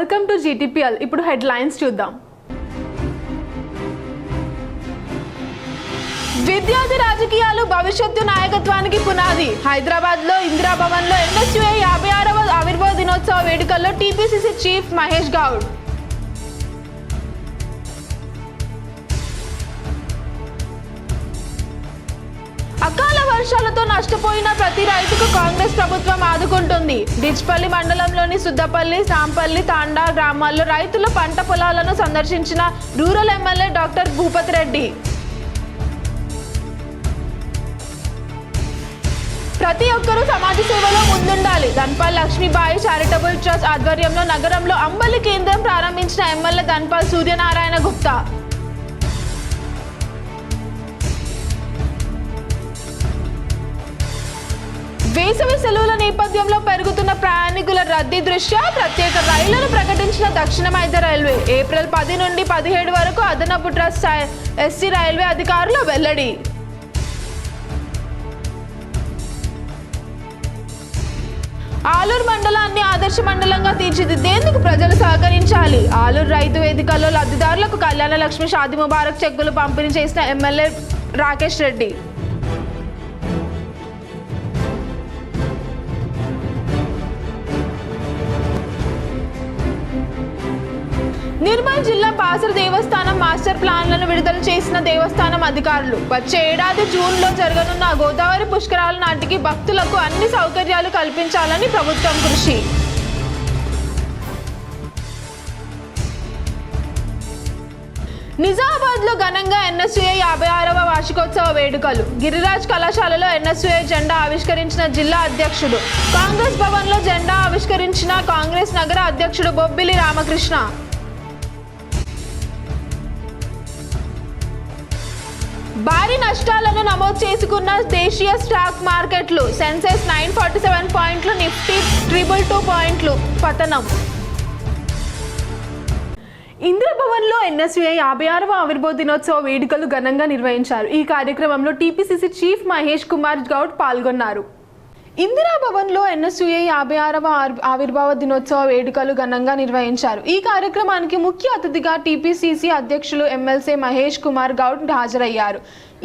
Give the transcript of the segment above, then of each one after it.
Welcome to GTPL. ఇప్పుడు headlines చూద్దాం. విద్యార్థి రాజకీయాలు భవిష్యత్తు నాయకత్వానికి పునాది. హైదరాబాద్లో ఇందిరా భవన్లో ఎన్ఎస్యూఐ 56వ ఆవిర్భావ దినోత్సవ వేడుకల్లో టీపీసీసీ చీఫ్ మహేష్ గౌడ్. అకాల వర్షాలతో నష్టపోయిన ప్రతి రైతుకు కాంగ్రెస్ ప్రభుత్వం ఆదుకుంటుంది. డిచ్పల్లి మండలంలోని సుద్దపల్లి, సాంపల్లి, తాండా గ్రామాల్లో రైతుల పంట పొలాలను సందర్శించిన rural MLA doctor Bhupathi Reddy. ప్రతి ఒక్కరూ సమాజ సేవలో ముందుండాలి. ధన్పాల్ లక్ష్మీబాయి చారిటబుల్ ట్రస్ట్ ఆధ్వర్యంలో నగరంలో అంబలి కేంద్రం ప్రారంభించిన ఎమ్మెల్యే ధన్పాల్ సూర్యనారాయణ గుప్తా. వేసవి సెలవుల నేపథ్యంలో పెరుగుతున్న ప్రయాణికుల రద్దీ దృష్ట్యా ప్రత్యేక రైళ్లను ప్రకటించిన దక్షిణ మధ్య రైల్వే. ఏప్రిల్ 10 నుండి 17 వరకు అదనపు ట్రస్ట్ ఎస్సీ రైల్వే అధికారులు వెల్లడి. ఆలూరు మండలాన్ని ఆదర్శ మండలంగా తీర్చిదిద్దేందుకు ప్రజలు సహకరించాలి. ఆలూరు రైతు వేదికల్లో లబ్ధిదారులకు కళ్యాణ లక్ష్మి షాదీ ముబారక్ చెక్కులు పంపిణీ చేసిన ఎమ్మెల్యే రాకేష్ రెడ్డి. నిర్మల్ జిల్లా బాసర దేవస్థానం మాస్టర్ ప్లాన్లను విడుదల చేసిన దేవస్థానం అధికారులు. వచ్చే ఏడాది జూన్లో జరగనున్న గోదావరి పుష్కరాల నాటికి భక్తులకు అన్ని సౌకర్యాలు కల్పించాలని ప్రభుత్వం కృషి. నిజామాబాద్లో ఘనంగా ఎన్ఎస్యూఐ 56వ వార్షికోత్సవ వేడుకలు. గిరిరాజ్ కళాశాలలో ఎన్ఎస్యూఐ జెండా ఆవిష్కరించిన జిల్లా అధ్యక్షుడు. కాంగ్రెస్ భవన్లో జెండా ఆవిష్కరించిన కాంగ్రెస్ నగర అధ్యక్షుడు బొబ్బిలి రామకృష్ణ. భారీ నష్టాలను నమోదు చేసుకున్న దేశీయ స్టాక్ మార్కెట్లు. సెన్సెక్స్ 947 పాయింట్లు, నిఫ్టీ 222 పాయింట్లు పతనం. ఇందిరాభవన్లో ఎన్ఎస్యూఐ 56వ ఆవిర్భావ దినోత్సవ వేడుకలు ఘనంగా నిర్వహించారు. ఈ కార్యక్రమంలో టీపీసీసీ చీఫ్ మహేష్ కుమార్ గౌడ్ పాల్గొన్నారు. ఇందిరాభవన్లో ఎన్ఎస్యూఐ 56వ ఆవిర్భావ దినోత్సవ వేడుకలు ఘనంగా నిర్వహించారు. ఈ కార్యక్రమానికి ముఖ్య అతిథిగా టీపీసీసీ అధ్యక్షులు ఎమ్మెల్సీ మహేష్ కుమార్ గౌడ్ హాజరయ్యారు.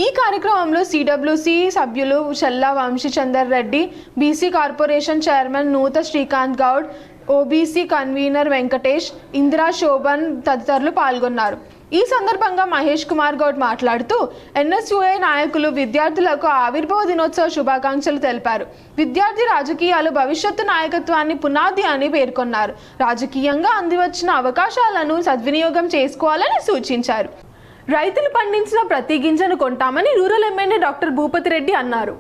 ఈ కార్యక్రమంలో సిడబ్ల్యూసీ సభ్యులు Challa Vamshichander Reddy, BC corporation chairman Nutha Srikanth Goud, OBC convener Venkatesh, Indira Shobhan తదితరులు పాల్గొన్నారు. ఈ సందర్భంగా మహేష్ కుమార్ గౌడ్ మాట్లాడుతూ ఎన్ఎస్యూఐ నాయకులు విద్యార్థులకు ఆవిర్భావ దినోత్సవ శుభాకాంక్షలు తెలిపారు. విద్యార్థి రాజకీయాలు భవిష్యత్తు నాయకత్వాన్ని పునాది అని పేర్కొన్నారు. రాజకీయంగా అందివచ్చిన అవకాశాలను సద్వినియోగం చేసుకోవాలని సూచించారు. రైతులు పండించిన ప్రతి గింజను కొంటామని rural MLA doctor Bhupathi Reddy అన్నారు.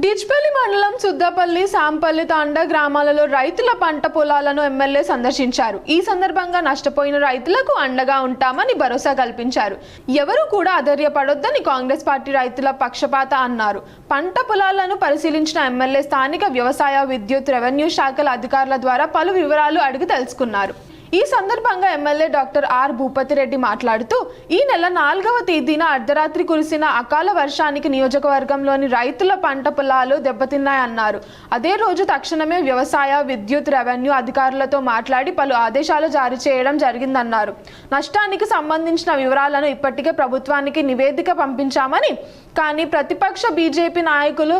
డిచ్పల్లి మండలం సుద్దపల్లి, సాంపల్లి, తాండా గ్రామాలలో రైతుల పంట పొలాలను ఎమ్మెల్యే సందర్శించారు. ఈ సందర్భంగా నష్టపోయిన రైతులకు అండగా ఉంటామని భరోసా కల్పించారు. ఎవరూ కూడా అధైర్యపడొద్దని కాంగ్రెస్ పార్టీ రైతుల పక్షపాత అన్నారు. పంట పొలాలను పరిశీలించిన ఎమ్మెల్యే స్థానిక వ్యవసాయ, విద్యుత్, రెవెన్యూ శాఖల అధికారుల ద్వారా పలు వివరాలు అడిగి తెలుసుకున్నారు. ఈ సందర్భంగా MLA doctor R Bhupathi Reddy మాట్లాడుతూ ఈ నెల 4వ తేదీన అర్ధరాత్రి కురిసిన అకాల వర్షానికి నియోజకవర్గంలోని రైతుల పంట పొలాలు దెబ్బతిన్నాయన్నారు. అదే రోజు తక్షణమే వ్యవసాయ, విద్యుత్, రెవెన్యూ అధికారులతో మాట్లాడి పలు ఆదేశాలు జారీ చేయడం జరిగిందన్నారు. నష్టానికి సంబంధించిన వివరాలను ఇప్పటికే ప్రభుత్వానికి నివేదిక పంపించామని, కానీ ప్రతిపక్ష బీజేపీ నాయకులు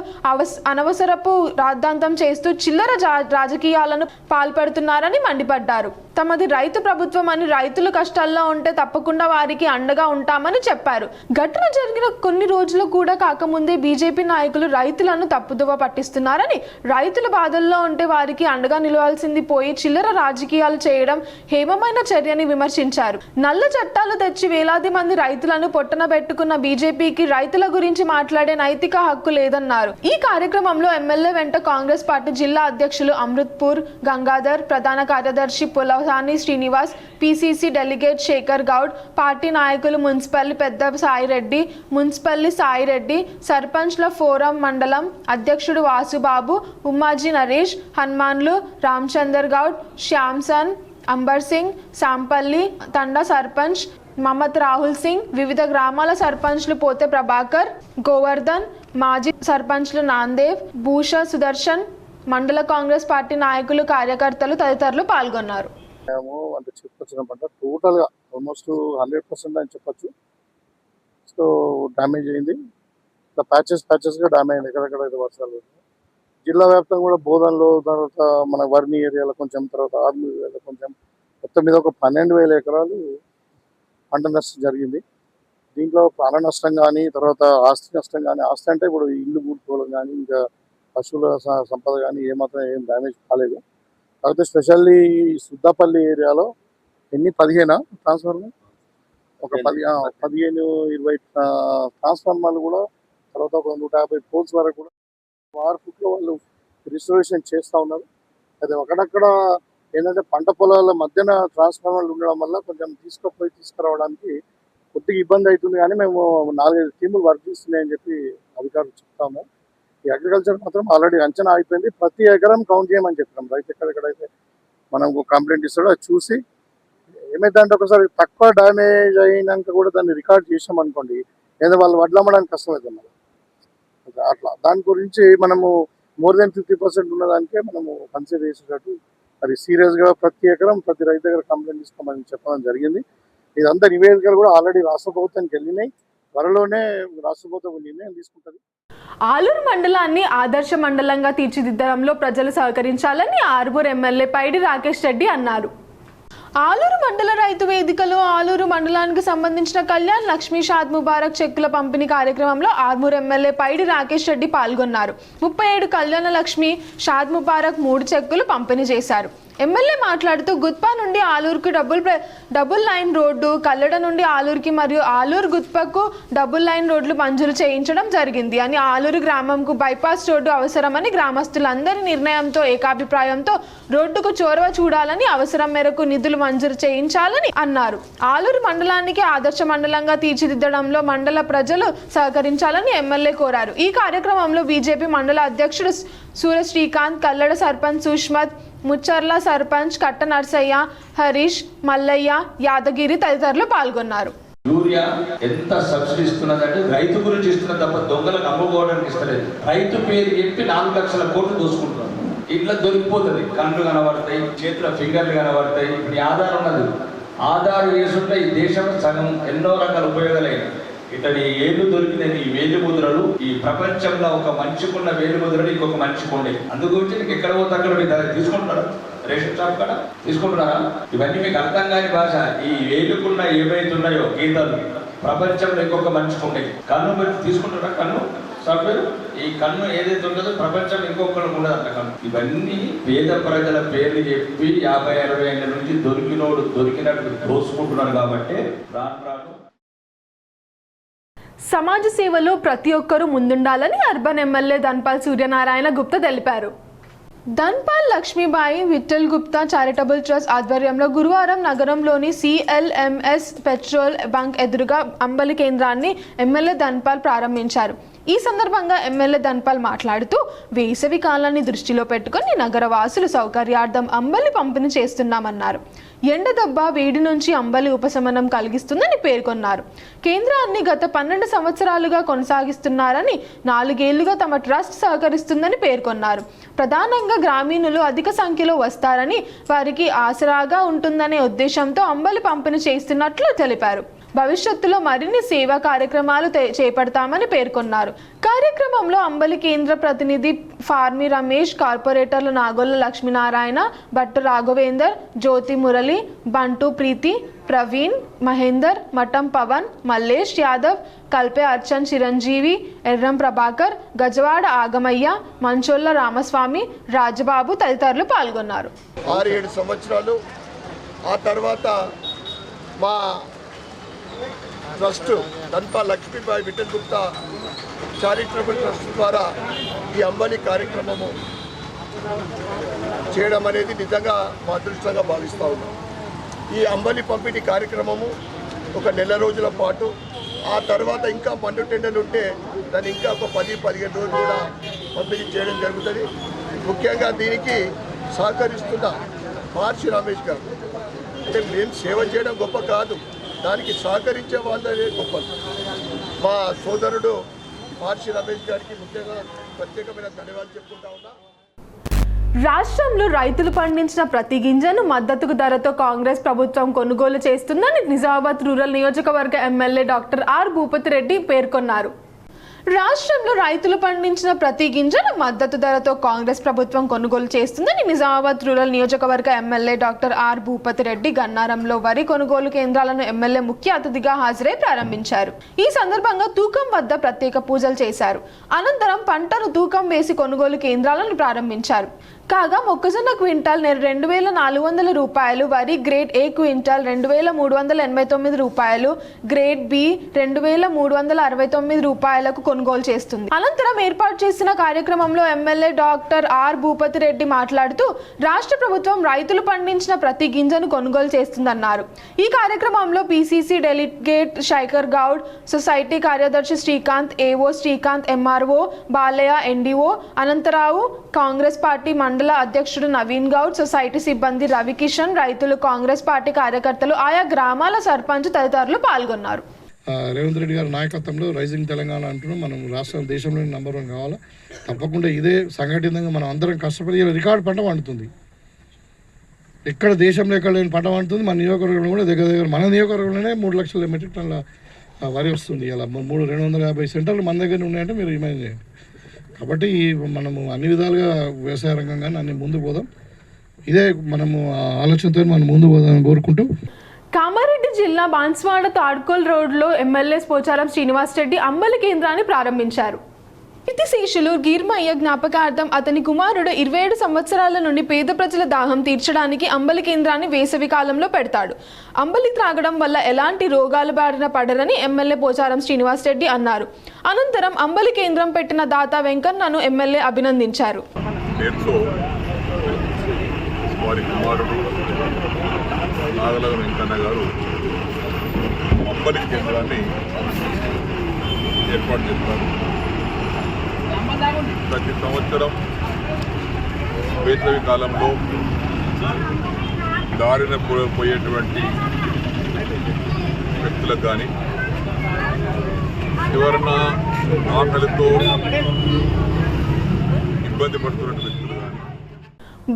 అనవసరపు రాద్ధాంతం చేస్తూ చిల్లర రాజకీయాలను పాల్పడుతున్నారని మండిపడ్డారు. తమది రైతు ప్రభుత్వం అని, రైతులు కష్టాల్లో ఉంటే తప్పకుండా వారికి అండగా ఉంటామని చెప్పారు. ఘటన జరిగిన కొన్ని రోజులు కూడా కాకముందే బీజేపీ నాయకులు రైతులను తప్పుదోవ పట్టిస్తున్నారని, రైతుల బాధల్లో ఉంటే వారికి అండగా నిలవాల్సింది పోయి చిల్లర రాజకీయాలు చేయడం హేమమైన చర్యని విమర్శించారు. నల్ల చట్టాలు తెచ్చి వేలాది మంది రైతులను పొట్టన పెట్టుకున్న బీజేపీకి రైతుల గురించి మాట్లాడే నైతిక హక్కు లేదన్నారు. ఈ కార్యక్రమంలో ఎమ్మెల్యే వెంట కాంగ్రెస్ పార్టీ జిల్లా అధ్యక్షులు అమృత్పూర్ గంగాధర్, ప్రధాన కార్యదర్శి Pulasani Srinivas, PCC delegate Shekar Goud, party నాయకులు మున్సిపల్లి పెద్ద సాయిరెడ్డి, మున్సిపల్లి సాయిరెడ్డి, సర్పంచ్ల ఫోరం మండలం అధ్యక్షుడు వాసుబాబు, ఉమ్మాజీ నరేష్, హనుమాన్లు, రామచందర్ గౌడ్, శ్యామ్సన్, అంబర్ సింగ్, సాంపల్లి తండా సర్పంచ్ మహమ్మద్ రాహుల్ సింగ్, వివిధ గ్రామాల సర్పంచ్లు పోతే ప్రభాకర్, గోవర్ధన్, మాజీ సర్పంచ్లు నాందేవ్, భూష సుదర్శన్, మండల కాంగ్రెస్ పార్టీ నాయకులు, కార్యకర్తలు తదితరులు పాల్గొన్నారు. మేము అంటే చెప్పొచ్చిన పంట టోటల్గా ఆల్మోస్ట్ 100% అని చెప్పొచ్చు. సో డ్యామేజ్ అయింది, ఇట్లా ప్యాచెస్గా డ్యామేజ్ అయింది ఎక్కడెక్కడైతే వర్షాలు. జిల్లా వ్యాప్తంగా కూడా బోధనలో, తర్వాత మన వర్ణి ఏరియాలో కొంచెం, తర్వాత ఆర్మీ ఏరియాలో కొంచెం, మొత్తం మీద ఒక 12,000 ఎకరాలు పంట నష్టం జరిగింది. దీంట్లో ప్రాణ నష్టం కానీ, తర్వాత ఆస్తి నష్టం కానీ, ఆస్తి అంటే ఇప్పుడు ఇల్లు కూడుకోవడం కానీ, ఇంకా పశువుల సంపద కానీ ఏమాత్రం ఏం డ్యామేజ్ కాలేదు. కాకపోతే స్పెషల్లీ సుద్దాపల్లి ఏరియాలో 15 ట్రాన్స్ఫార్మర్, ఒక 15-20 ట్రాన్స్ఫార్మర్లు కూడా, తర్వాత ఒక 150 పోల్స్ వరకు కూడా 6 ఫుట్లో వాళ్ళు రిస్టోరేషన్ చేస్తూ ఉన్నారు. అయితే అక్కడక్కడ ఏంటంటే పంట పొలాల మధ్యన ట్రాన్స్ఫార్మర్లు ఉండడం వల్ల కొంచెం తీసుకురావడానికి కొద్దిగా ఇబ్బంది అవుతుంది. కానీ మేము 4-5 టీములు వర్క్ చేస్తున్నాయని చెప్పి అధికారులు చెప్తా ఉన్నారు. ఈ అగ్రికల్చర్ మాత్రం ఆల్రెడీ అంచనా అయిపోయింది. ప్రతి ఎకరం కౌంట్ చేయమని చెప్పినాం. రైతు ఎక్కడెక్కడైతే మనం కంప్లైంట్ ఇస్తాడో అది చూసి, ఏమైందంటే ఒకసారి తక్కువ డ్యామేజ్ అయినాక కూడా దాన్ని రికార్డ్ చేసాం అనుకోండి, లేదా వాళ్ళు వడ్లమ్మడానికి కష్టమవుతుంది మనం. అట్లా దాని గురించి మనము మోర్ దెన్ 50% ఉన్నదానికే మనము కన్సిడర్ చేసేటట్టు మరి సీరియస్గా ప్రతి ఎకరం ప్రతి రైతు దగ్గర కంప్లైంట్ ఇస్తామని చెప్పడం జరిగింది. ఇదంతా నివేదికలు కూడా ఆల్రెడీ రాష్ట్ర ప్రభుత్వానికి వెళ్ళినాయి. త్వరలోనే రాష్ట్ర ప్రభుత్వం నిర్ణయం తీసుకుంటుంది. ఆలూరు మండలాన్ని ఆదర్శ మండలంగా తీర్చిదిద్దడంలో ప్రజలు సహకరించాలని ఆర్మూర్ ఎమ్మెల్యే పైడి రాకేష్ రెడ్డి అన్నారు. ఆలూరు మండల రైతు వేదికలో ఆలూరు మండలానికి సంబంధించిన కళ్యాణ్ లక్ష్మీ షాద్ ముబారక్ చెక్కుల పంపిణీ కార్యక్రమంలో ఆర్మూర్ ఎమ్మెల్యే పైడి రాకేష్ రెడ్డి పాల్గొన్నారు. 37 కళ్యాణ లక్ష్మీ షాద్ ముబారక్ 3 చెక్కులు పంపిణీ చేశారు. ఎమ్మెల్యే మాట్లాడుతూ గుత్పా నుండి ఆలూరుకు డబుల్ లైన్ రోడ్డు, కల్లడ నుండి ఆలూరుకి మరియు ఆలూరు గుత్పకు డబుల్ లైన్ రోడ్లు మంజూరు చేయించడం జరిగింది అని, ఆలూరు గ్రామంకు బైపాస్ రోడ్డు అవసరమని గ్రామస్తులందరి నిర్ణయంతో ఏకాభిప్రాయంతో రోడ్డుకు చొరవ చూడాలని, అవసరం మేరకు నిధులు మంజూరు చేయించాలని అన్నారు. ఆలూరు మండలానికి ఆదర్శ మండలంగా తీర్చిదిద్దడంలో మండల ప్రజలు సహకరించాలని ఎమ్మెల్యే కోరారు. ఈ కార్యక్రమంలో బీజేపీ మండల అధ్యక్షుడు సూర్య శ్రీకాంత్, కల్లడ సర్పంచ్ సుష్మత్, ముచ్చర్ల సర్పంచ్ కట్ట నర్సయ్య, హరీష్, మల్లయ్య, యాదగిరి తదితరులు పాల్గొన్నారు. యూరియా ఎంత సబ్సిడీ ఇస్తున్నదంటే రైతు గురించి ఇస్తున్న తప్ప దొంగలకు అమ్ముకోవడానికి ఇస్తలేదు. రైతు పేరు చెప్పి 4 లక్షల కోట్లు దోసుకుంటున్నారు. ఇట్లా దొరికిపోతుంది. కళ్ళు కనబడతాయి, చేతుల ఫింగర్లు కనబడతాయి. ఇప్పుడు ఆధార్ ఉన్నది, ఆధార్ వేసుంటే ఈ దేశం సగం ఎన్నో రకాల ఉపయోగాలైన ఇతని ఏళ్ళు దొరికిన ఈ వేలు ముద్రలు ఈ ప్రపంచంలో ఒక మనిషికున్న వేలు ముద్రలు ఇంకొక మనిషికి ఉండే. అందుగురించి నీకు ఎక్కడ పోతే అక్కడ మీరు తీసుకుంటున్నారా? రేషన్ షాప్ కూడా తీసుకుంటున్నారా? ఇవన్నీ మీకు అర్థం కాని భాష. ఈ వేలుకున్న ఏవైతే ఉన్నాయో గీతాలు ప్రపంచంలో ఇంకొక మనిషికి ఉండే. కన్ను మీరు తీసుకుంటారా? కన్ను సాఫ్ట్వేర్ ఈ కన్ను ఏదైతే ఉంటుందో ప్రపంచంలో ఇంకొకరికి ఉండదంట కన్ను. ఇవన్నీ పేద ప్రజల పేర్లు చెప్పి 50-60 ఏళ్ళ నుంచి దొరికినట్టు దోసుకుంటున్నారు. కాబట్టి రాను సమాజ సేవలో ప్రతి ఒక్కరూ ముందుండాలని అర్బన్ ఎమ్మెల్యే ధన్పాల్ సూర్యనారాయణ గుప్తా తెలిపారు. ధన్పాల్ లక్ష్మీబాయి విఠల్ గుప్తా చారిటబుల్ ట్రస్ట్ ఆధ్వర్యంలో గురువారం నగరంలోని CLMS పెట్రోల్ బంక్ ఎదురుగా అంబలి కేంద్రాన్ని ఎమ్మెల్యే ధన్పాల్ ప్రారంభించారు. ఈ సందర్భంగా ఎమ్మెల్యే ధన్పాల్ మాట్లాడుతూ వేసవి కాలాన్ని దృష్టిలో పెట్టుకుని నగరవాసులు సౌకర్యార్థం అంబలి పంపిణీ చేస్తున్నామన్నారు. ఎండ దెబ్బ వేడి నుంచి అంబలి ఉపశమనం కలిగిస్తుందని పేర్కొన్నారు. కేంద్రాన్ని గత 12 సంవత్సరాలుగా కొనసాగిస్తున్నారని, 4 ఏళ్లుగా తమ ట్రస్ట్ సహకరిస్తుందని పేర్కొన్నారు. ప్రధానంగా గ్రామీణులు అధిక సంఖ్యలో వస్తారని, వారికి ఆసరాగా ఉంటుందనే ఉద్దేశంతో అంబలి పంపిణీ చేస్తున్నట్లు తెలిపారు. భవిష్యత్తులో మరిన్ని సేవా కార్యక్రమాలు చేపడతామని పేర్కొన్నారు. కార్యక్రమంలో అంబలి కేంద్ర ప్రతినిధి ఫార్మి రమేష్, కార్పొరేటర్లు నాగోల్ల లక్ష్మీనారాయణ, భట్టు రాఘవేందర్, జ్యోతి మురళి, బంటు ప్రీతి, ప్రవీణ్, మహేందర్, మఠం పవన్, మల్లేష్ యాదవ్, కల్పే అర్చన్ చిరంజీవి, ఎర్రం ప్రభాకర్, గజవాడ ఆగమయ్య, మంచోళ్ళ రామస్వామి, రాజబాబు తదితరులు పాల్గొన్నారు. 6-7 సంవత్సరాలు ఆ తర్వాత మా trust Dhanpal Lakshmibai Vithal Gupta charitable trust ద్వారా ఈ అంబలి కార్యక్రమము చేయడం అనేది నిజంగా మా అదృష్టంగా భావిస్తూ ఉన్నాం. ఈ అంబలి పంపిణీ కార్యక్రమము ఒక నెల రోజుల పాటు, ఆ తర్వాత ఇంకా మండు టెండర్లు ఉంటే దాన్ని ఇంకా ఒక 10-15 రోజులు కూడా పంపిణీ చేయడం జరుగుతుంది. ముఖ్యంగా దీనికి సహకరిస్తున్న మహర్షి రమేష్ గారు, అంటే మేము సేవ చేయడం గొప్ప కాదు, దానికి సహకరించే వాళ్ళే గొప్ప. మా సోదరుడు మహర్షి రమేష్ గారికి ముఖ్యంగా ప్రత్యేకమైన ధన్యవాదాలు చెప్పుకుంటా ఉన్నా. రాష్ట్రంలో రైతులు పండించిన ప్రతి గింజను మద్దతు ధరతో కాంగ్రెస్ ప్రభుత్వం కొనుగోలు చేస్తుందని నిజామాబాద్ రూరల్ నియోజకవర్గ MLA doctor R Bhupathi Reddy పేర్కొన్నారు. రాష్ట్రంలో రైతులు పండించిన ప్రతి గింజను మద్దతు ధరతో కాంగ్రెస్ ప్రభుత్వం కొనుగోలు చేస్తుందని నిజామాబాద్ రూరల్ నియోజకవర్గ MLA doctor R Bhupathi Reddy గన్నారంలో వరి కొనుగోలు కేంద్రాలను ఎమ్మెల్యే ముఖ్య అతిథిగా హాజరై ప్రారంభించారు. ఈ సందర్భంగా తూకం వద్ద ప్రత్యేక పూజలు చేశారు. అనంతరం పంటను తూకం వేసి కొనుగోలు కేంద్రాలను ప్రారంభించారు. కాగా మొక్కజొన్న క్వింటాల్ 2,400 రూపాయలు, వరి గ్రేడ్ ఏ క్వింటాల్ 2,389 రూపాయలు, గ్రేడ్ బి 2,369 రూపాయలకు కొనుగోలు చేస్తుంది. అనంతరం ఏర్పాటు చేసిన కార్యక్రమంలో MLA doctor R Bhupathi Reddy మాట్లాడుతూ రాష్ట్ర ప్రభుత్వం రైతులు పండించిన ప్రతి గింజను కొనుగోలు చేస్తుందన్నారు. ఈ కార్యక్రమంలో PCC delegate Shekar Goud, society కార్యదర్శి Srikanth, AO Srikanth, MRO Balaiah, NDO Anantharao, Congress party మండల అధ్యక్షుడు నవీన్ గౌడ్, సొసైటీ సిబ్బంది రవికిషన్, రైతులు, కాంగ్రెస్ పార్టీ కార్యకర్తలు, ఆయా గ్రామాల సర్పంచ్ తదితరులు పాల్గొన్నారు. రేవంత్ రెడ్డి గారి నాయకత్వంలో రైజింగ్ తెలంగాణ అంటున్నాం. మనం రాష్ట్రం దేశంలోని నెంబర్ 1 కావాలా. తప్పకుండా ఇదే సంఘటితంగా మనం అందరం కష్టపడి రికార్డు పంట పండుతుంది. ఎక్కడ దేశంలో ఎక్కడ లేని పంట పండుతుంది. మన నియోజకవర్గంలో కూడా దగ్గర మన నియోజకవర్గంలోనే 3 లక్షల మెట్రిక్ టన్నుల వరి వస్తుంది. ఇలా 250 సెంటర్లు మన దగ్గర ఉన్నాయంటే మీరు ఇమాజిన్ చేయండి. కాబట్టి మనము అన్ని విధాలుగా వ్యవసాయ రంగంగా అన్ని ముందు పోదాం. ఇదే మనము ఆలోచనతో మనం ముందు పోదామని కోరుకుంటూ కామారెడ్డి జిల్లా బాన్స్వాడ తాడ్కోల్ రోడ్లో ఎమ్మెల్యే పోచారం శ్రీనివాస్ రెడ్డి అంబలి కేంద్రాన్ని ప్రారంభించారు. కీర్తిశేషులు గీర్మయ్య జ్ఞాపకార్థం అతని కుమారుడు 27 సంవత్సరాల నుండి పేద ప్రజల దాహం తీర్చడానికి అంబలి కేంద్రాన్ని వేసవి కాలంలో పెడతాడు. అంబలి త్రాగడం వల్ల ఎలాంటి రోగాల బారిన పడరని ఎమ్మెల్యే పోచారం శ్రీనివాస్ రెడ్డి అన్నారు. అనంతరం అంబలి కేంద్రం పెట్టిన దాత వెంకన్నను ఎమ్మెల్యే అభినందించారు. నాగలగ వెంకన్న గారు అంబలి కేంద్రాన్ని ఏర్పాటు చేస్తారు. ప్రతి సంవత్సరం వేసవి కాలంలో దారిన పోయేటువంటి వ్యక్తులకు కానీ ఎవరన్నా ఆకలితో ఇబ్బంది పడుతున్న వ్యక్తులు కానీ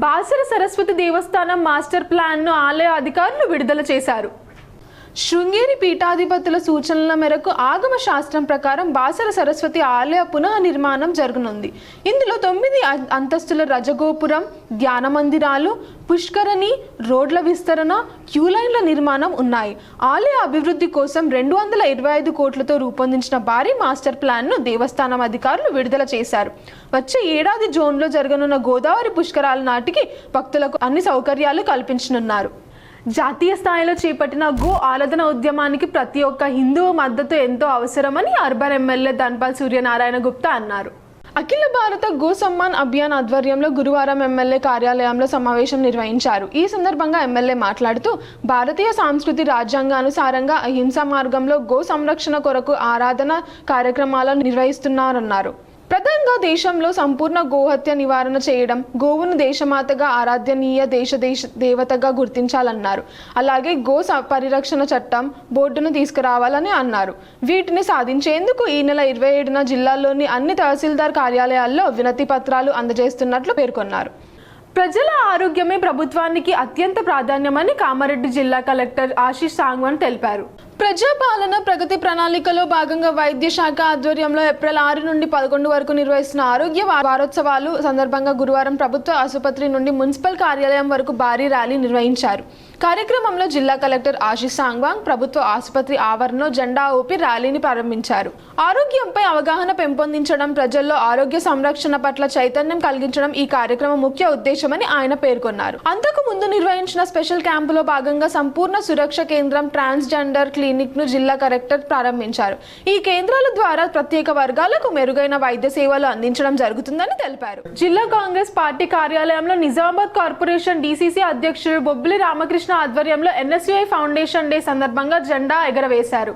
బాసర సరస్వతి దేవస్థానం మాస్టర్ ప్లాన్ను ఆలయ అధికారులు విడుదల చేశారు. శృంగేరి పీఠాధిపతుల సూచనల మేరకు ఆగమ శాస్త్రం ప్రకారం బాసర సరస్వతి ఆలయ పునః నిర్మాణం జరగనుంది. ఇందులో 9 అంతస్తుల రజగోపురం, ధ్యాన మందిరాలు, పుష్కరణి, రోడ్ల విస్తరణ, క్యూలైన్ల నిర్మాణం ఉన్నాయి. ఆలయ అభివృద్ధి కోసం 225 కోట్లతో రూపొందించిన భారీ మాస్టర్ ప్లాన్ను దేవస్థానం అధికారులు విడుదల చేశారు. వచ్చే ఏడాది జూన్లో జరగనున్న గోదావరి పుష్కరాల నాటికి భక్తులకు అన్ని సౌకర్యాలు కల్పించనున్నారు. జాతీయ స్థాయిలో చేపట్టిన గో ఆరాధన ఉద్యమానికి ప్రతి ఒక్క హిందువు మద్దతు ఎంతో అవసరమని అర్బన్ ఎమ్మెల్యే ధన్పాల్ సూర్యనారాయణ గుప్తా అన్నారు. అఖిల భారత గో సమ్మాన్ అభియాన్ ఆధ్వర్యంలో గురువారం ఎమ్మెల్యే కార్యాలయంలో సమావేశం నిర్వహించారు. ఈ సందర్భంగా ఎమ్మెల్యే మాట్లాడుతూ భారతీయ సంస్కృతి రాజ్యాంగానుసారంగా అహింసా మార్గంలో గో సంరక్షణ కొరకు ఆరాధన కార్యక్రమాలను నిర్వహిస్తున్నారన్నారు. ప్రధానంగా దేశంలో సంపూర్ణ గోహత్య నివారణ చేయడం, గోవును దేశమాతగా ఆరాధ్యనీయ దేవతగా గుర్తించాలన్నారు. అలాగే గో పరిరక్షణ చట్టం బోర్డును తీసుకురావాలని అన్నారు. వీటిని సాధించేందుకు ఈ నెల 27న జిల్లాలోని అన్ని తహసీల్దార్ కార్యాలయాల్లో వినతి పత్రాలు అందజేస్తున్నట్లు పేర్కొన్నారు. ప్రజల ఆరోగ్యమే ప్రభుత్వానికి అత్యంత ప్రాధాన్యమని కామారెడ్డి జిల్లా కలెక్టర్ ఆశీష్ సాంగ్వాన్ తెలిపారు. ప్రజాపాలన ప్రగతి ప్రణాళికలో భాగంగా వైద్య శాఖ ఆధ్వర్యంలో ఏప్రిల్ 6 నుండి 11 వరకు నిర్వహిస్తున్న ఆరోగ్య వారోత్సవాలు సందర్భంగా గురువారం ప్రభుత్వ ఆసుపత్రి నుండి మున్సిపల్ కార్యాలయం వరకు భారీ ర్యాలీ నిర్వహించారు. కార్యక్రమంలో జిల్లా కలెక్టర్ ఆశీష్ సాంగ్వాంగ్ ప్రభుత్వ ఆసుపత్రి ఆవరణలో జెండా ఊపి ర్యాలీని ప్రారంభించారు. ఆరోగ్యంపై అవగాహన పెంపొందించడం, ప్రజల్లో ఆరోగ్య సంరక్షణ పట్ల చైతన్యం కలిగించడం ఈ కార్యక్రమం ముఖ్య ఉద్దేశమని ఆయన పేర్కొన్నారు. అంతకు ముందు నిర్వహించిన స్పెషల్ క్యాంపులో భాగంగా సంపూర్ణ సురక్ష కేంద్రం ట్రాన్స్జెండర్ క్లినిక్ ను జిల్లా కలెక్టర్ ప్రారంభించారు. ఈ కేంద్రాల ద్వారా ప్రత్యేక వర్గాలకు మెరుగైన వైద్య సేవలు అందించడం జరుగుతుందని తెలిపారు. జిల్లా కాంగ్రెస్ పార్టీ కార్యాలయంలో నిజామాబాద్ కార్పొరేషన్ డీసీసీ అధ్యక్షుడు బొబ్బిలి రామకృష్ణ ఆధ్వర్యంలో ఎన్ఎస్యుఐ ఫౌండేషన్ డే సందర్భంగా జెండా ఎగరవేశారు.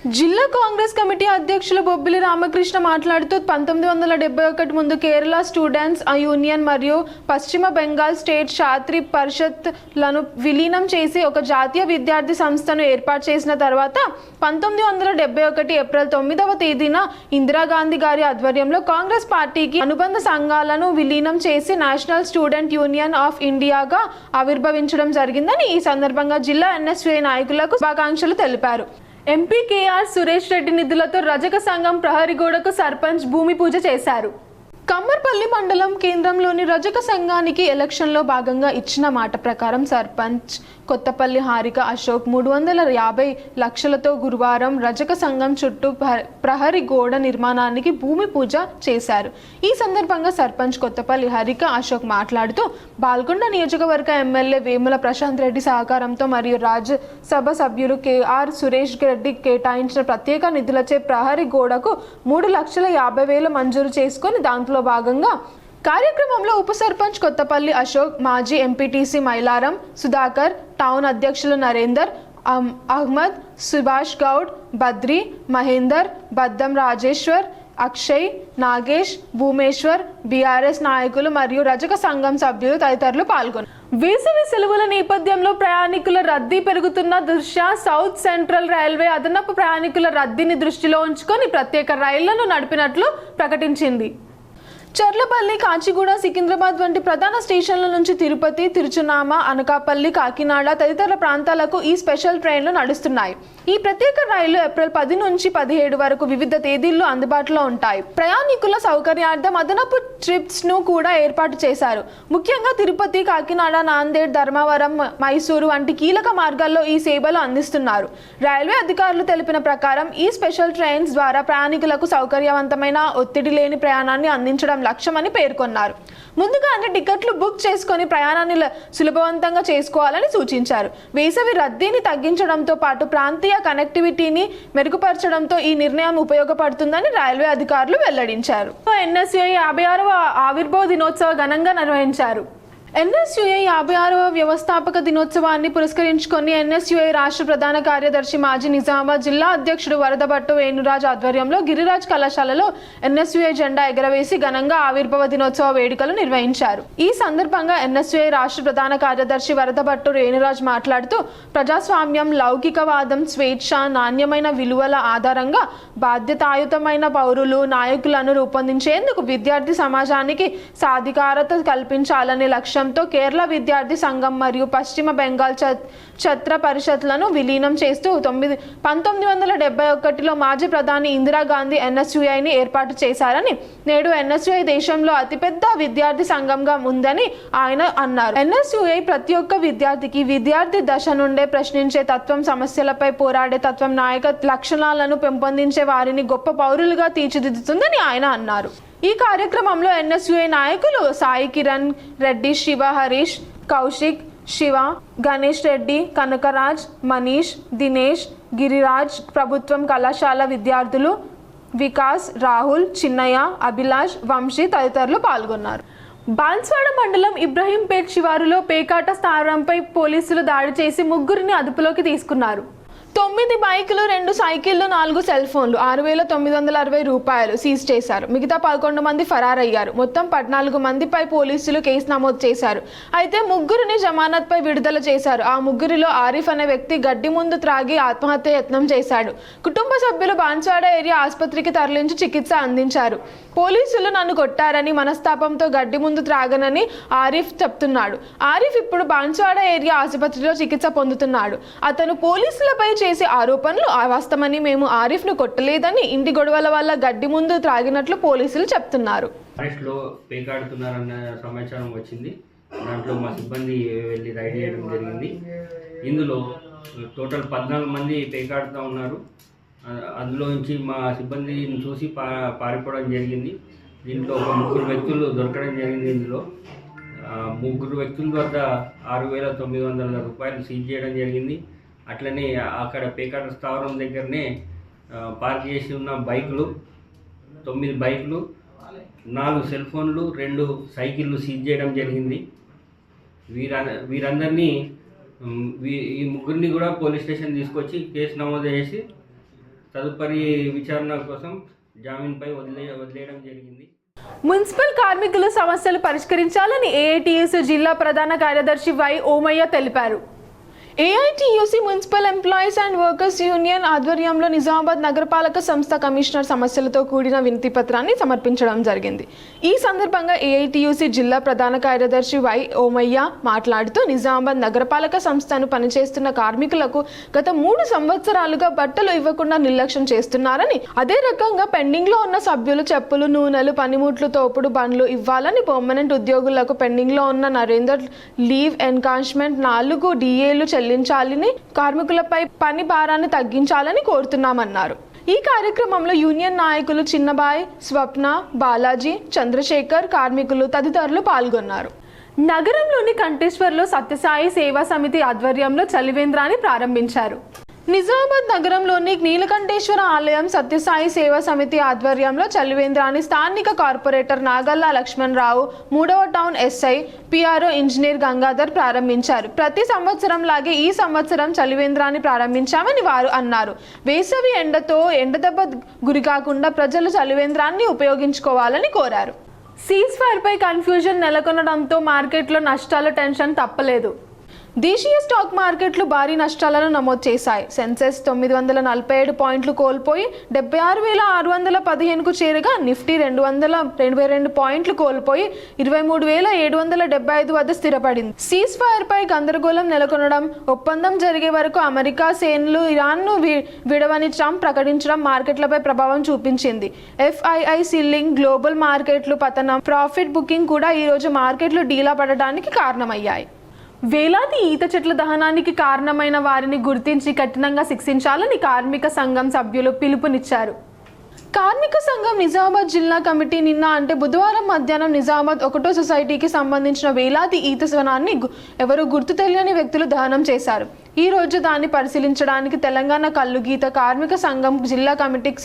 జిల్లా కాంగ్రెస్ కమిటీ అధ్యక్షులు బొబ్బిలి రామకృష్ణ మాట్లాడుతూ 1971 ముందు కేరళ స్టూడెంట్స్ యూనియన్ మరియు పశ్చిమ బెంగాల్ స్టేట్ ఛాత్రి పరిషత్లను విలీనం చేసి ఒక జాతీయ విద్యార్థి సంస్థను ఏర్పాటు చేసిన తర్వాత 1971 ఏప్రిల్ 9వ తేదీన ఇందిరాగాంధీ గారి ఆధ్వర్యంలో కాంగ్రెస్ పార్టీకి అనుబంధ సంఘాలను విలీనం చేసి నేషనల్ స్టూడెంట్ యూనియన్ ఆఫ్ ఇండియాగా ఆవిర్భవించడం జరిగిందని ఈ సందర్భంగా జిల్లా ఎన్ఎస్యుఐ నాయకులకు శుభాకాంక్షలు తెలిపారు. ఎంపీ కేఆర్ సురేష్ రెడ్డి నిధులతో రజక సంఘం ప్రహరిగోడకు సర్పంచ్ భూమి పూజ చేశారు. కమ్మర్పల్లి మండలం కేంద్రంలోని రజక సంఘానికి ఎలక్షన్లో భాగంగా ఇచ్చిన మాట ప్రకారం సర్పంచ్ కొత్తపల్లి హారిక అశోక్ 350 లక్షలతో గురువారం రజక సంఘం చుట్టూ ప్రహరీ గోడ నిర్మాణానికి భూమి పూజ చేశారు. ఈ సందర్భంగా సర్పంచ్ కొత్తపల్లి హారిక అశోక్ మాట్లాడుతూ బాల్కొండ నియోజకవర్గ ఎమ్మెల్యే వేముల ప్రశాంత్ రెడ్డి సహకారంతో మరియు రాజ్యసభ సభ్యులు కేఆర్ సురేష్ రెడ్డి కేటాయించిన ప్రత్యేక నిధులచే ప్రహరీ గోడకు 3,50,000 మంజూరు చేసుకొని దాంట్లో భాగంగా కార్యక్రమంలో ఉప సర్పంచ్ కొత్తపల్లి అశోక్, మాజీ ఎంపీటీసీ మైలారం సుధాకర్, టౌన్ అధ్యక్షులు నరేందర్, అహ్మద్, సుభాష్ గౌడ్, బద్రి, మహేందర్, బద్దం రాజేశ్వర్, అక్షయ్, నాగేష్, భూమేశ్వర్, బీఆర్ఎస్ నాయకులు మరియు రజక సంఘం సభ్యులు తదితరులు పాల్గొన్నారు. వేసవి సెలవుల నేపథ్యంలో ప్రయాణికుల రద్దీ పెరుగుతున్న దృష్ట్యా సౌత్ సెంట్రల్ రైల్వే అదనపు ప్రయాణికుల రద్దీని దృష్టిలో ఉంచుకొని ప్రత్యేక రైళ్లను నడిపినట్లు ప్రకటించింది. చర్లపల్లి, కాచిగూడ, సికింద్రాబాద్ వంటి ప్రధాన స్టేషన్ల నుంచి తిరుపతి, తిరుచునామ, అనకాపల్లి, కాకినాడ తదితర ప్రాంతాలకు ఈ స్పెషల్ ట్రైన్లు నడుస్తున్నాయి. ఈ ప్రత్యేక రైళ్లు ఏప్రిల్ 10 నుంచి 17 వరకు వివిధ తేదీల్లో అందుబాటులో ఉంటాయి. ప్రయాణికుల సౌకర్యార్థం అదనపు ట్రిప్స్ ను కూడా ఏర్పాటు చేశారు. ముఖ్యంగా తిరుపతి, కాకినాడ, నాందేడ్, ధర్మవరం, మైసూరు వంటి కీలక మార్గాల్లో ఈ సేవలు అందిస్తున్నారు. రైల్వే అధికారులు తెలిపిన ప్రకారం ఈ స్పెషల్ ట్రైన్స్ ద్వారా ప్రయాణికులకు సౌకర్యవంతమైన, ఒత్తిడి లేని ప్రయాణాన్ని అందించడం లక్ష్యమని పేర్కొన్నారు. ముందుగానే టికెట్లు బుక్ చేసుకొని ప్రయాణాన్ని సులభవంతంగా చేసుకోవాలని సూచించారు. వేసవి రద్దీని తగ్గించడంతో పాటు ప్రాంతీయ కనెక్టివిటీని మెరుగుపరచడంతో ఈ నిర్ణయం ఉపయోగపడుతుందని రైల్వే అధికారులు వెల్లడించారు. ఎన్ఎస్యుఐ 56వ ఆవిర్భావ దినోత్సవ ఘనంగా నిర్వహించారు. ఎన్ఎస్యుఐ 56వ వ్యవస్థాపక దినోత్సవాన్ని పురస్కరించుకొని ఎన్ఎస్యుఐ రాష్ట్ర ప్రధాన కార్యదర్శి మాజీ నిజామాబాద్ జిల్లా అధ్యక్షుడు వరదభట్టు వేణురాజ్ ఆధ్వర్యంలో గిరిరాజ్ కళాశాలలో ఎన్ఎస్యుఐ జెండా ఎగరవేసి ఘనంగా ఆవిర్భావ దినోత్సవ వేడుకలు నిర్వహించారు. ఈ సందర్భంగా ఎన్ఎస్యుఐ రాష్ట్ర ప్రధాన కార్యదర్శి వరదభట్టు వేణురాజ్ మాట్లాడుతూ ప్రజాస్వామ్యం, లౌకికవాదం, స్వేచ్ఛ, నాణ్యమైన విలువల ఆధారంగా బాధ్యతాయుతమైన పౌరులు, నాయకులను రూపొందించేందుకు విద్యార్థి సమాజానికి సాధికారత కల్పించాలనే లక్ష్యంతో కేరళ విద్యార్థి సంఘం మరియు పశ్చిమ బెంగాల్ ఛత్ర పరిషత్లను విలీనం చేస్తూ 1971లో మాజీ ప్రధాని ఇందిరాగాంధీ ఎన్ఎస్యుఐని ఏర్పాటు చేశారని, నేడు ఎన్ఎస్యుఐ దేశంలో అతిపెద్ద విద్యార్థి సంఘంగా ఉందని ఆయన అన్నారు. ఎన్ఎస్యుఐ ప్రతి ఒక్క విద్యార్థికి విద్యార్థి దశ నుండే ప్రశ్నించే తత్వం, సమస్యలపై పోరాడే తత్వం, నాయక లక్షణాలను పెంపొందించే వారిని గొప్ప పౌరులుగా తీర్చిదిద్దుతుందని ఆయన అన్నారు. ఈ కార్యక్రమంలో ఎన్ఎస్యుఐ నాయకులు సాయి కిరణ్ రెడ్డి, శివ, హరీష్, కౌశిక్, శివ, గణేష్ రెడ్డి, కనకరాజ్, మనీష్, దినేష్, గిరిరాజ్, ప్రభుత్వం కళాశాల విద్యార్థులు వికాస్, రాహుల్, చిన్నయ్య, అభిలాష్, వంశీ తదితరులు పాల్గొన్నారు. బాన్స్వాడ మండలం ఇబ్రహీంపేట్ శివారులో పేకాట స్థావరంపై పోలీసులు దాడి చేసి 3 అదుపులోకి తీసుకున్నారు. 9 బైకులు, 2 సైకిళ్లు, 4 సెల్ ఫోన్లు, 6,960 రూపాయలు సీజ్ చేశారు. మిగతా 11 మంది ఫరారయ్యారు. మొత్తం 14 మందిపై పోలీసులు కేసు నమోదు చేశారు. అయితే 3 జమానత్పై విడుదల చేశారు. ఆ 3లో ఆరిఫ్ అనే వ్యక్తి గడ్డి ముందు త్రాగి ఆత్మహత్య యత్నం చేశాడు. కుటుంబ సభ్యులు బాన్స్వాడ ఏరియా ఆసుపత్రికి తరలించి చికిత్స అందించారు. పోలీసులు నన్ను కొట్టారని, మనస్తాపంతో గడ్డి ముందు త్రాగనని ఆరిఫ్ చెప్తున్నాడు. ఆరిఫ్ ఇప్పుడు బాన్స్వాడ ఏరియా ఆసుపత్రిలో చికిత్స పొందుతున్నాడు. అతను పోలీసులపై చేసే ఆరోపణలు అవాస్తవమని, మేము ఆరిఫ్ను కొట్టలేదని, ఇంటి గొడవల వల్ల గడ్డి ముందు త్రాగినట్లు పోలీసులు చెప్తున్నారు. ఫారెస్ట్లో పేకాడుతున్నారన్న సమాచారం వచ్చింది. దాంట్లో మా సిబ్బంది వెళ్ళి రైడ్ చేయడం జరిగింది. ఇందులో టోటల్ 14 మంది పేకాడుతూ ఉన్నారు. అందులో నుంచి మా సిబ్బందిని చూసి పారిపోవడం జరిగింది. దీంట్లో ఒక 3 వ్యక్తులు దొరకడం జరిగింది. ఇందులో 3 వ్యక్తుల వద్ద 6,900 రూపాయలు సీజ్ చేయడం జరిగింది. అట్లనే అక్కడ పేకాట స్థావరం దగ్గరనే పార్క్ చేసి ఉన్న బైకులు, 9 బైకులు, 4 సెల్ ఫోన్లు, 2 సైకిళ్ళు సీజ్ చేయడం జరిగింది. వీరందరినీ ఈ 3 కూడా పోలీస్ స్టేషన్ తీసుకొచ్చి కేసు నమోదు చేసి తదుపరి విచారణ కోసం జామీన్పై వదిలేయడం జరిగింది. మున్సిపల్ కార్మికుల సమస్యలు పరిష్కరించాలని ఏఐటియుసి జిల్లా ప్రధాన కార్యదర్శి వై ఓమయ్య తెలిపారు. AITUC municipal employees and workers union ఆధ్వర్యంలో నిజామాబాద్ నగరపాలక సంస్థ కమిషనర్ సమస్యలతో కూడిన వినతి పత్రాన్ని సమర్పించడం జరిగింది. ఈ సందర్భంగా ఏఐటియుసి జిల్లా ప్రధాన కార్యదర్శి వై ఓమయ్య మాట్లాడుతూ నిజామాబాద్ నగరపాలక సంస్థను పనిచేస్తున్న కార్మికులకు గత 3 సంవత్సరాలుగా బట్టలు ఇవ్వకుండా నిర్లక్ష్యం చేస్తున్నారని, అదే రకంగా పెండింగ్ లో ఉన్న సభ్యులు చెప్పులు, నూనెలు, పనిముట్లు, తోపుడు బండ్లు ఇవ్వాలని, పర్మనెంట్ ఉద్యోగులకు పెండింగ్ లో ఉన్న నరేందర్ లీవ్ ఎన్కాష్మెంట్ 4 డిఏలు చెల్లించాలని, కార్మికులపై పని భారాన్ని తగ్గించాలని కోరుతున్నామన్నారు. ఈ కార్యక్రమంలో యూనియన్ నాయకులు చిన్నబాయ్, స్వప్న, బాలాజీ, చంద్రశేఖర్, కార్మికులు తదితరులు పాల్గొన్నారు. నగరంలోని కంటేశ్వర్లో సత్యసాయి సేవా సమితి ఆధ్వర్యంలో చలివేంద్రాన్ని ప్రారంభించారు. నిజామాబాద్ నగరంలోని నీలకంఠేశ్వర ఆలయం సత్యసాయి సేవా సమితి ఆధ్వర్యంలో చలివేంద్రాన్ని స్థానిక కార్పొరేటర్ నాగల్లా లక్ష్మణరావు, 3వ town SI, PRO engineer Gangadhar ప్రారంభించారు. ప్రతి సంవత్సరం లాగే ఈ సంవత్సరం చలివేంద్రాన్ని ప్రారంభించామని వారు అన్నారు. వేసవి ఎండతో ఎండదెబ్బ గురికాకుండా ప్రజలు చలివేంద్రాన్ని ఉపయోగించుకోవాలని కోరారు. సీజ్ ఫైర్ పై కన్ఫ్యూజన్ నెలకొనడంతో మార్కెట్లో నష్టాల టెన్షన్ తప్పలేదు. దేశీయ స్టాక్ మార్కెట్లు భారీ నష్టాలను నమోదు చేశాయి. సెన్సెక్స్ 947 పాయింట్లు కోల్పోయి 76,615కు చేరగా, నిఫ్టీ 222 పాయింట్లు కోల్పోయి 23,775 వద్ద స్థిరపడింది. సీజ్ ఫైర్ పై గందరగోళం నెలకొనడం, ఒప్పందం జరిగే వరకు అమెరికా సేనలు ఇరాన్ను విడవని ట్రంప్ ప్రకటించడం మార్కెట్లపై ప్రభావం చూపించింది. FII సీలింగ్, గ్లోబల్ మార్కెట్లు పతనం, ప్రాఫిట్ బుకింగ్ కూడా ఈరోజు మార్కెట్లు డీలా పడడానికి కారణమయ్యాయి. వేలాది ఈత చెట్ల దహనానికి కారణమైన వారిని గుర్తించి కఠినంగా శిక్షించాలని కార్మిక సంఘం సభ్యులు పిలుపునిచ్చారు. కార్మిక సంఘం నిజామాబాద్ జిల్లా కమిటీ నిన్న అంటే బుధవారం మధ్యాహ్నం నిజామాబాద్ 1వ సొసైటీకి సంబంధించిన వేలాది ఈత స్వనాన్ని ఎవరు గుర్తు తెలియని వ్యక్తులు దహనం చేశారు. ఈ రోజు దాన్ని పరిశీలించడానికి తెలంగాణ కల్లుగీత కార్మిక సంఘం జిల్లా కమిటీకి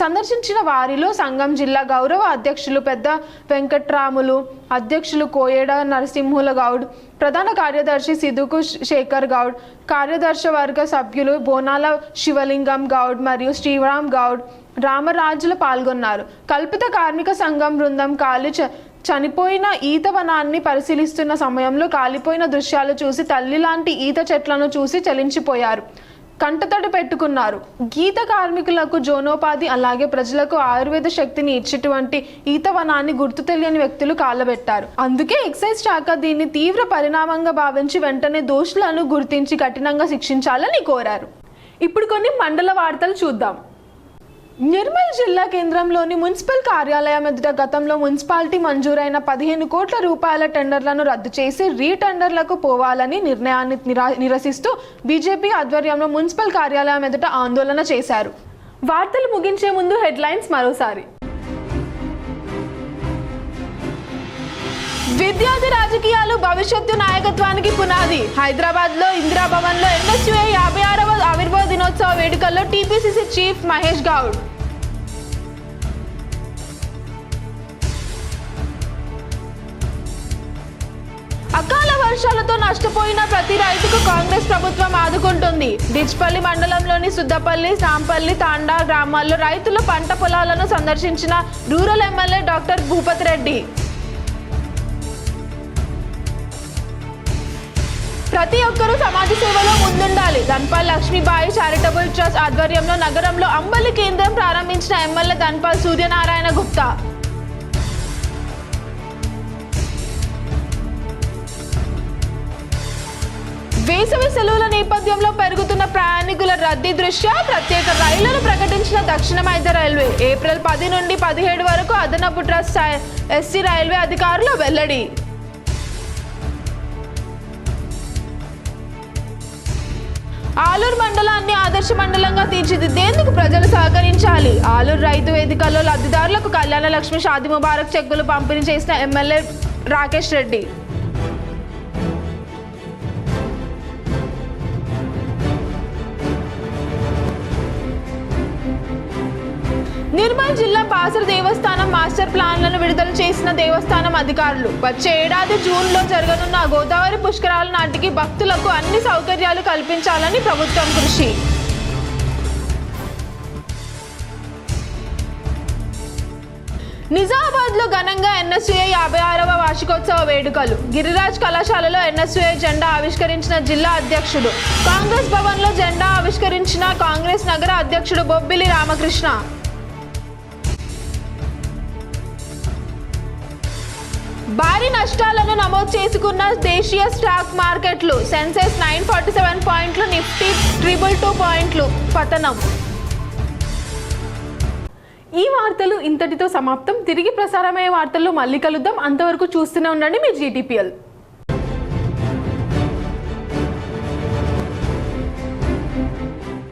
సందర్శించిన వారిలో సంఘం జిల్లా గౌరవ అధ్యక్షులు పెద్ద వెంకట్రాములు, అధ్యక్షులు కోయేడ నరసింహుల గౌడ్, ప్రధాన కార్యదర్శి సిదుకు శేఖర్ గౌడ్, కార్యదర్శి వర్గ సభ్యులు బోనాల శివలింగం గౌడ్ మరియు శ్రీరామ్ గౌడ్, రామరాజులు పాల్గొన్నారు. కల్పిత కార్మిక సంఘం బృందం చనిపోయిన ఈత వనాన్ని పరిశీలిస్తున్న సమయంలో కాలిపోయిన దృశ్యాలు చూసి తల్లి లాంటి ఈత చెట్లను చూసి చలించిపోయారు, కంటతడి పెట్టుకున్నారు. గీత కార్మికులకు జీవనోపాధి అలాగే ప్రజలకు ఆయుర్వేద శక్తిని ఇచ్చేటువంటి ఈత వనాన్ని గుర్తు తెలియని వ్యక్తులు కాలబెట్టారు. అందుకే ఎక్సైజ్ శాఖ దీన్ని తీవ్ర పరిణామంగా భావించి వెంటనే దోషులను గుర్తించి కఠినంగా శిక్షించాలని కోరారు. ఇప్పుడు కొన్ని మండల వార్తలు చూద్దాం. నిర్మల్ జిల్లా కేంద్రంలోని మున్సిపల్ కార్యాలయం ఎదుట గతంలో మున్సిపాలిటీ మంజూరైన 15 కోట్ల రూపాయల టెండర్లను రద్దు చేసి రీటెండర్లకు పోవాలని నిర్ణయాన్ని నిరసిస్తూ బీజేపీ ఆధ్వర్యంలో మున్సిపల్ కార్యాలయం ఎదుట ఆందోళన చేశారు. వార్తలు ముగించే ముందు హెడ్లైన్స్ మరోసారి. విద్యార్థి రాజకీయాలు భవిష్యత్తు నాయకత్వానికి పునాది. హైదరాబాద్ లో ఇందిరా భవన్ లో NSUA 56వ ఆవిర్భావ దినోత్సవ వేడుకల్లో టీపీసీసీ చీఫ్ మహేష్ గౌడ్. అకాల వర్షాలతో నష్టపోయిన ప్రతి రైతుకు కాంగ్రెస్ ప్రభుత్వం ఆదుకుంటుంది. డిచ్పల్లి మండలంలోని సుద్దపల్లి, సాంపల్లి, తాండా గ్రామాల్లో రైతుల పంట పొలాలను సందర్శించిన rural MLA doctor Bhupathi Reddy. ప్రతి ఒక్కరూ సమాజ సేవలో ముందుండాలి. ధన్పాల్ లక్ష్మీబాయి చారిటబుల్ ట్రస్ట్ ఆధ్వర్యంలో నగరంలో అంబలి కేంద్రం ప్రారంభించిన ఎమ్మెల్యే ధన్పాల్ సూర్యనారాయణ గుప్తా. వేసవి సెలవుల నేపథ్యంలో పెరుగుతున్న ప్రయాణికుల రద్దీ దృష్ట్యా ప్రత్యేక రైళ్లను ప్రకటించిన దక్షిణ మధ్య రైల్వే. ఏప్రిల్ 10 నుండి 17 వరకు అదనపు ట్రస్ట్ SC రైల్వే అధికారులు వెల్లడి. ఆలూరు మండలాన్ని ఆదర్శ మండలంగా తీర్చిదిద్దేందుకు ప్రజలు సహకరించాలి. ఆలూరు రైతు వేదికల్లో లబ్ధిదారులకు కళ్యాణ లక్ష్మి షాదీ ముబారక్ చెక్కులు పంపిణీ చేసిన ఎమ్మెల్యే రాకేష్ రెడ్డి. నిర్మల్ జిల్లా బాసర దేవస్థానం మాస్టర్ ప్లాన్లను విడుదల చేసిన దేవస్థానం అధికారులు. వచ్చే ఏడాది జూన్లో జరగనున్న గోదావరి పుష్కరాల నాటికి భక్తులకు అన్ని సౌకర్యాలు కల్పించాలని ప్రభుత్వం కృషి. నిజామాబాద్లో ఘనంగా ఎన్ఎస్యుఐ 56వ వార్షికోత్సవ వేడుకలు. గిరిరాజ్ కళాశాలలో ఎన్ఎస్యుఐ జెండా ఆవిష్కరించిన జిల్లా అధ్యక్షుడు. కాంగ్రెస్ భవన్లో జెండా ఆవిష్కరించిన కాంగ్రెస్ నగర అధ్యక్షుడు బొబ్బిలి రామకృష్ణ. భారీ నష్టాలను నమోదు చేసుకున్న దేశీయ స్టాక్ మార్కెట్లు. సెన్సెక్స్ 947 పాయింట్లు, నిఫ్టీ 222 పాయింట్లు పతనం. ఈ వార్తలు ఇంతటితో సమాప్తం. తిరిగి ప్రసారమయ్యే వార్తల్లో మళ్ళీ కలుద్దాం. అంతవరకు చూస్తూనే ఉండండి మీ GTPL.